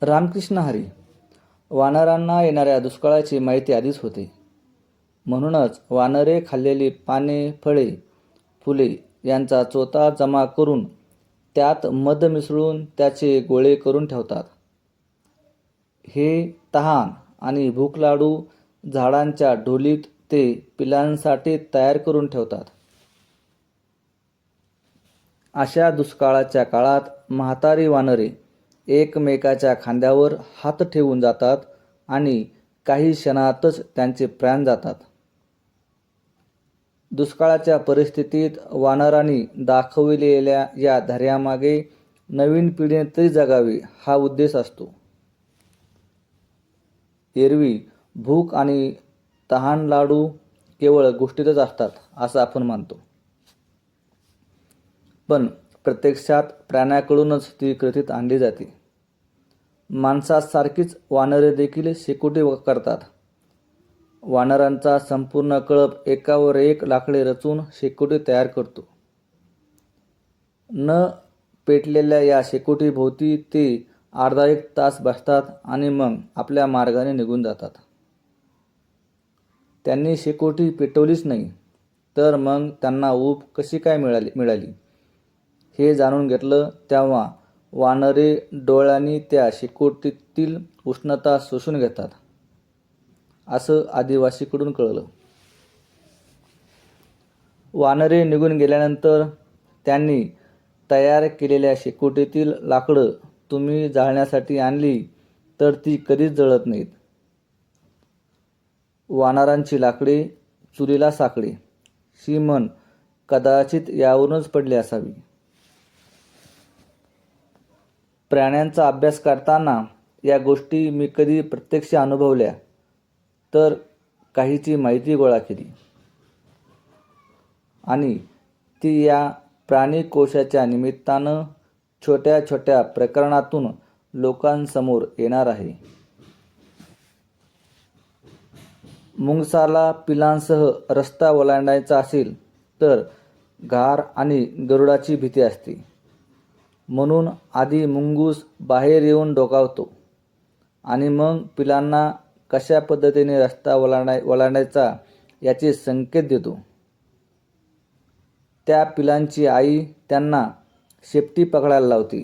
रामकृष्ण हरी. वानरांना येणाऱ्या दुष्काळाची माहिती आधीच होती. म्हणूनच वानरे खाल्लेली पाने, फळे, फुले यांचा चोथा जमा करून त्यात मध मिसळून त्याचे गोळे करून ठेवतात. हे तहान आणि भूक लाडू झाडांच्या ढोलीत ते पिलांसाठी तयार करून ठेवतात. अशा दुष्काळाच्या काळात म्हातारी वानरे एकमेकाच्या खांद्यावर हात ठेवून जातात आणि काही क्षणातच त्यांचे प्राण जातात. दुष्काळाच्या परिस्थितीत वानरांनी दाखविलेल्या या धैर्यामागे नवीन पिढीने तरी जगावे हा उद्देश असतो. एरवी भूक आणि तहान लाडू केवळ गोष्टीतच असतात असं आपण मानतो, पण प्रत्यक्षात प्राण्याकडूनच ती कृतीत आणली जाते. माणसासारखीच वानरे देखील शेकोटी करतात. वानरांचा संपूर्ण कळप एकावर एक लाकडे रचून शेकोटी तयार करतो. न पेटलेल्या या शेकोटीभोवती ते अर्धा एक तास बसतात आणि मग आपल्या मार्गाने निघून जातात. त्यांनी शेकोटी पेटवलीच नाही तर मग त्यांना ऊब कशी काय मिळाली हे जाणून घेतलं तेव्हा वानरे डोळ्यांनी त्या शेकोटीतील उष्णता शोषून घेतात असं आदिवासीकडून कळलं. वानरे निघून गेल्यानंतर त्यांनी तयार केलेल्या शेकोटीतील लाकडं तुम्ही जाळण्यासाठी आणली तर ती कधीच जळत नाहीत. वानरांची लाकडे चुलीला साकडे ही म्हण कदाचित यावरूनच पडली असावी. प्राण्यांचा अभ्यास करताना या गोष्टी मी कधी प्रत्यक्ष अनुभवल्या तर काहीची माहिती गोळा केली आणि ती या प्राणिकोशाच्या निमित्तानं छोट्या छोट्या प्रकरणातून लोकांसमोर येणार आहे. मुंगसाला पिलांसह रस्ता ओलांडायचा असेल तर घार आणि गरुडाची भीती असते. म्हणून आधी मुंगूस बाहेर येऊन डोकावतो आणि मग पिलांना कशा पद्धतीने रस्ता ओलांडायचा याचे संकेत देतो. त्या पिलांची आई त्यांना शेपटी पकडायला लावते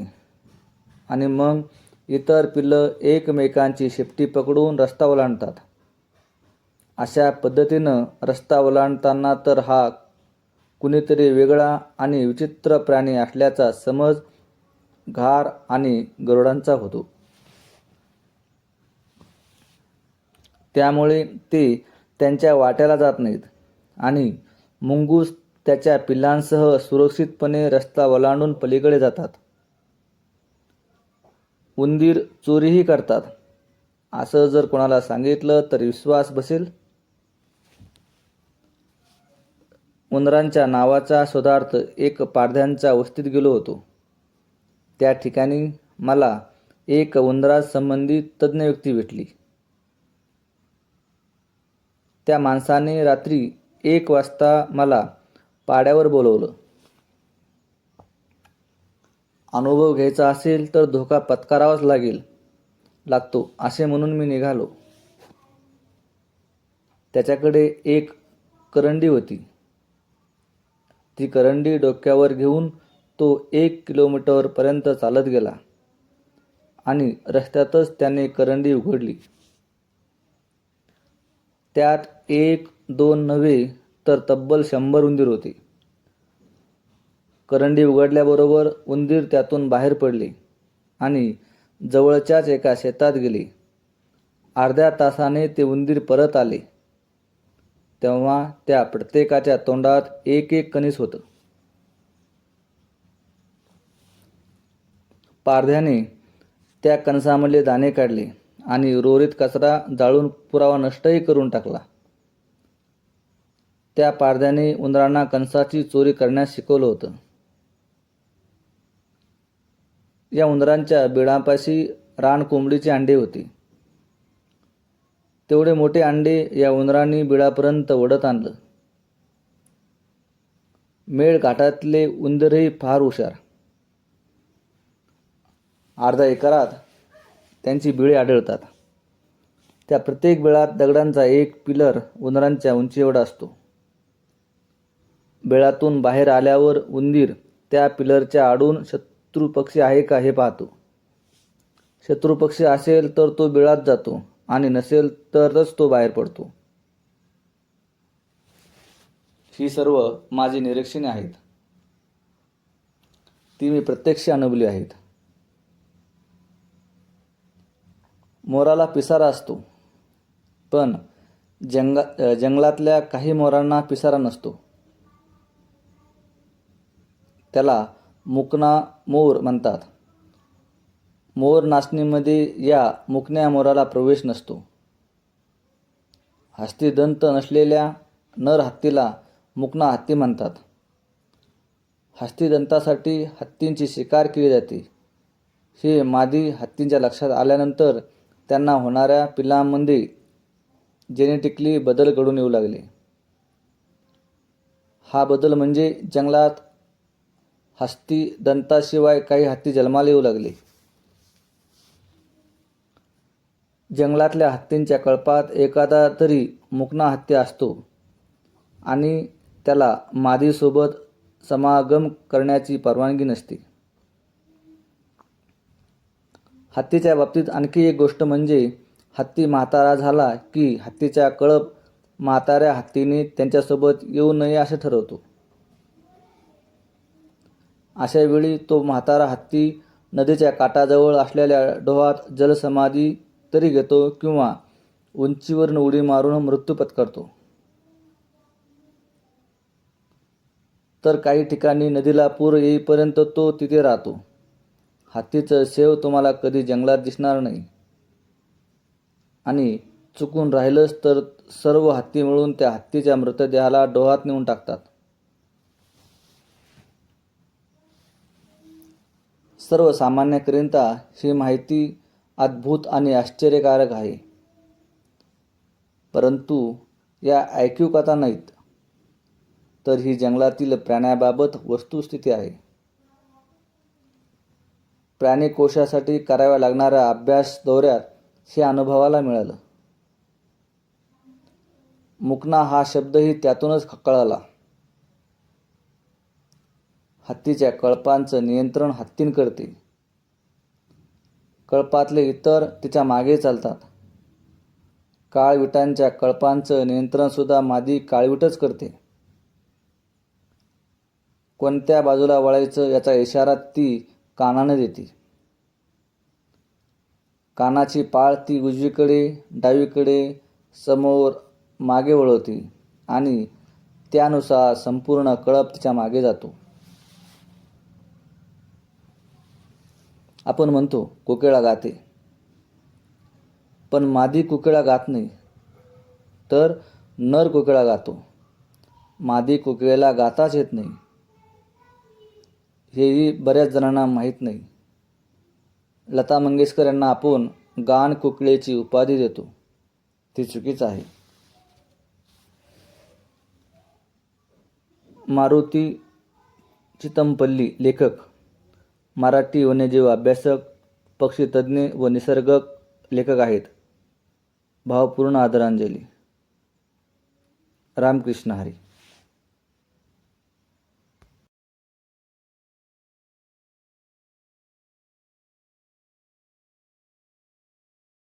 आणि मग इतर पिल्लं एकमेकांची शेपटी पकडून रस्ता ओलांडतात. अशा पद्धतीनं रस्ता ओलांडताना तर हा कुणीतरी वेगळा आणि विचित्र प्राणी असल्याचा समज घार आणि गरुडांचा होतो. त्यामुळे ते त्यांच्या वाट्याला जात नाहीत आणि मुंगूस त्याच्या पिल्लांसह सुरक्षितपणे रस्ता ओलांडून पलीकडे जातात. उंदीर चोरीही करतात असं जर कोणाला सांगितलं तर विश्वास बसेल. उंदरांच्या नावाचा शोधार्थ एक पारध्यांच्या वस्तीत गेलो होतो. त्या ठिकाणी मला एक उंदरासंबंधी तज्ज्ञ व्यक्ती भेटली. त्या माणसाने रात्री 1 वाजता मला पाड्यावर बोलवलं. अनुभव घ्यायचा असेल तर धोका पत्करावाच लागतो असे म्हणून मी निघालो. त्याच्याकडे एक करंडी होती. ती करंडी डोक्यावर घेऊन तो 1 किलोमीटरपर्यंत चालत गेला आणि रस्त्यातच त्याने करंडी उघडली. त्यात 1-2 नव्हे तर तब्बल 100 उंदीर होते. करंडी उघडल्याबरोबर उंदीर त्यातून बाहेर पडले आणि जवळच्याच एका शेतात गेले. अर्ध्या तासाने ते उंदीर परत आले तेव्हा त्या प्रत्येकाच्या तोंडात एक कणीस होतं. पारध्याने त्या कणसामधले दाणे काढले आणि उर्वरित कचरा जाळून पुरावा नष्टही करून टाकला. त्या पारध्याने उंदरांना कणसाची चोरी करण्यास शिकवलं होतं. या उंदरांच्या बिळापाशी रानकोंबडीचे अंडे होते. तेवढे मोठे अंडे या उंदरांनी बिळापर्यंत ओढत आणलं. मेळघाटातले उंदीरही फार हुशार. अर्ध्या एकरात त्यांची बिळे आढळतात. त्या प्रत्येक बिळात दगडांचा एक पिलर उंदरांच्या उंची एवढा असतो. बिळातून बाहेर आल्यावर उंदीर त्या पिलरच्या आडून शत्रू पक्षी आहे का हे पाहतो. शत्रू पक्षी असेल तर तो बिळात जातो आणि नसेल तरच तो बाहेर पडतो. ही सर्व माझी निरीक्षणे आहेत. ती मी प्रत्यक्ष अनुभवली आहेत. मोराला पिसारा असतो, पण जंगलातल्या काही मोरांना पिसारा नसतो. त्याला मुकणा मोर म्हणतात. मोर नाचणीमध्ये या मुकण्या मोराला प्रवेश नसतो. हस्तिदंत नसलेल्या नर हत्तीला मुकणा हत्ती म्हणतात. हस्तिदंतासाठी हत्तींची शिकार केली जाते. हे मादी हत्तींच्या लक्षात आल्यानंतर त्यांना होणाऱ्या पिलांमध्ये जेनेटिकली बदल घडून येऊ लागले. हा बदल म्हणजे जंगलात हस्तिदंताशिवाय काही हत्ती जन्माला येऊ लागले. जंगलातल्या हत्तींच्या कळपात एखादा तरी मुकणा हत्ती असतो आणि त्याला मादीसोबत समागम करण्याची परवानगी नसते. हत्तीच्या बाबतीत आणखी एक गोष्ट म्हणजे हत्ती म्हातारा झाला की हत्तीचा कळप म्हाताऱ्या हत्तीने त्यांच्यासोबत येऊ नये असे ठरवतो. अशा वेळी तो म्हातारा हत्ती नदीच्या काठाजवळ असलेल्या डोहात जलसमाधी तरी घेतो किंवा उंचीवरून उडी मारून मृत्यू पत्करतो. तर काही ठिकाणी नदीला पूर येईपर्यंत तो तिथे राहतो. हत्तीचं शेव तुम्हाला कधी जंगलात दिसणार नाही. आणि चुकून राहिलंच तर सर्व हत्ती मिळून त्या हत्तीच्या मृतदेहाला डोहात नेऊन टाकतात. सर्वसामान्यांकरिता ही माहिती अद्भुत आणि आश्चर्यकारक आहे. परंतु या ऐकीव कथा नाहीत, तर ही जंगलातील प्राण्याबाबत वस्तुस्थिती आहे. प्राणिकोशासाठी कराव्या लागणाऱ्या अभ्यास दौऱ्यात हे अनुभवाला मिळालं. मुकणा हा शब्दही त्यातूनच कळाला. हत्तीच्या कळपांचं नियंत्रण हत्तीन करते. कळपातले इतर तिच्या मागे चालतात. काळविटांच्या कळपांचं नियंत्रणसुद्धा मादी काळविटच करते. कोणत्या बाजूला वळायचं याचा इशारा ती कानाने देते. कानाची पाळ ती उजवीकडे, डावीकडे, समोर, मागे वळवते आणि त्यानुसार संपूर्ण कळप तिच्या मागे जातो. आपण म्हणतो कोकिळा गाते, पण मादी कोकिळा गात नाही, तर नर कोकिळा गातो. मादी कोकिळेला गाताच येत नाही, हेही बऱ्याच जणांना माहीत नाही. लता मंगेशकर यांना आपण गान कोकिळेची उपाधी देतो, ती चुकीच आहे. मारुती चितमपल्ली लेखक, मराठी वन्यजीव अभ्यासक, पक्षीतज्ज्ञ व निसर्गक लेखक आहेत. भावपूर्ण आदरांजली. रामकृष्ण हरी.